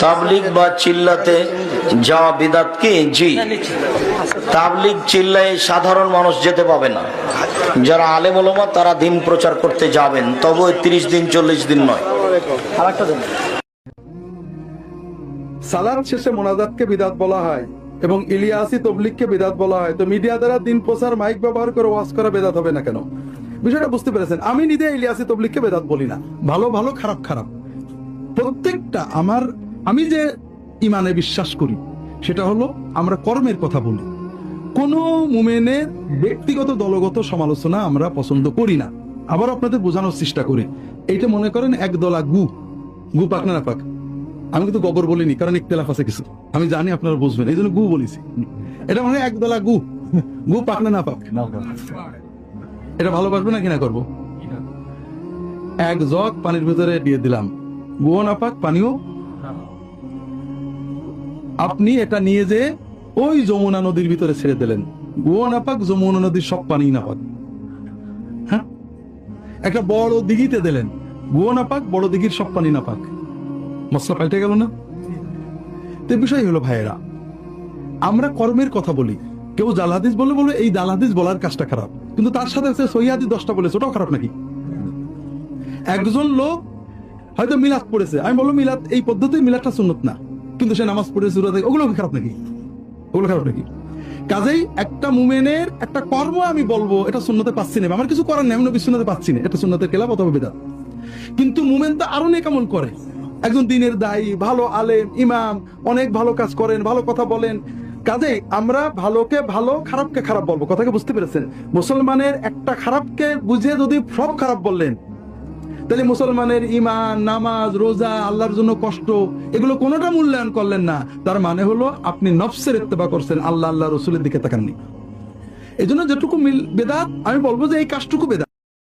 তাবলিগ বা চিল্লাতে যাওয়া বিদআত কি? জি, তাবলিগ চিল্লায় সাধারণ মানুষ যেতে পাবে না। যারা আলেম ওলামা তারা দিন প্রচার করতে যাবেন, তবে 30 দিন 40 দিন নয়। সালাত শেষে মোনাজাতকে বিদআত বলা হয় এবং ইলিয়াসি তবলিগকে বিদআত বলা হয়, তো মিডিয়া দ্বারা দিন প্রচার মাইক ব্যবহার করে ওয়াজ করা বিদআত হবে না কেন? বিষয়টা বুঝতে পেরেছেন? আমি নিজে ইলিয়াসি তবলিগকে বিদআত বলি না। ভালো ভালো, খারাপ খারাপ, প্রত্যেকটা আমি যে ইমানে বিশ্বাস করি সেটা হলো আমরা কর্মের কথা বলি। কোন মুমিনের ব্যক্তিগত দলগত সমালোচনা আমরা পছন্দ করি না। আবার আপনাদের বোঝানোর চেষ্টা করি, এইটা মনে করেন একদলা গু পাক না পাক। আমি কিন্তু গোবর বলিনি, কারণ ইখতিলাফ আছে কিছু, আমি জানি আপনারা বুঝবেন, এই জন্য গু বলেছি। এটা মানে একদলা গু পাক না পাক, এটা ভালোবাসবে না কিনা করবো? এক জগ পানির ভিতরে দিয়ে দিলাম, গুও না পাক পানিও। আপনি এটা নিয়ে যে ওই যমুনা নদীর ভিতরে ছেড়ে দিলেন, গুও না পাক, যমুনা নদীর সব পানি না পাক। হ্যাঁ, একটা বড় দিঘিতে দিলেন, গুও না পাক, বড় দিঘির সব পানি না পাক। মশলা পাল্টে গেল না? তো বিষয় হলো ভাইয়েরা, আমরা কর্মের কথা বলি। কেউ জাল হাদিস বলে এই জাল হাদিস বলার কাজটা খারাপ, কিন্তু তার সাথে সহিহ হাদিস 10টা বলেছে, ওটাও খারাপ নাকি? একজন লোক হয়তো মিলাদ পড়েছে, আমি বলবো মিলাদ এই পদ্ধতি, মিলাদটা সুন্নত না, কিন্তু সে নামাজ পড়েছে, ওগুলো খারাপ নাকি? ওগুলো খারাপ নাকি? কাজেই একটা মুমিনের একটা কর্ম আমি বলবো এটা সুন্নতে পাচ্ছি না, আমার কিছু করার নেই, আমি নবী সুন্নতে পাচ্ছি না, এটা সুন্নতের খেলাফ অথবা বিদআত। কিন্তু মুমিন তো আরো নেক আমল করে, একজন দ্বীনের দায়ী, ভালো আলেম, ইমাম, অনেক ভালো কাজ করেন, ভালো কথা বলেন। কাজেই আমরা ভালোকে ভালো, খারাপকে খারাপ বলবো। কথাকে বুঝতে পেরেছেন? মুসলমানের একটা খারাপকে বুঝে যদি সব খারাপ বললেন, তাহলে মুসলমানের ইমান, নামাজ, রোজা, আল্লাহর জন্য কষ্ট, এগুলো কোনোটা মূল্যায়ন করলেন না। তার মানে হলো আপনি নফসের ইত্তেবা করছেন, আল্লাহ রসুলের দিকে তাকাননি। এই জন্য যেটুকু বিদআত, আমি বলবো যে এই কাজটুকু বিদআত।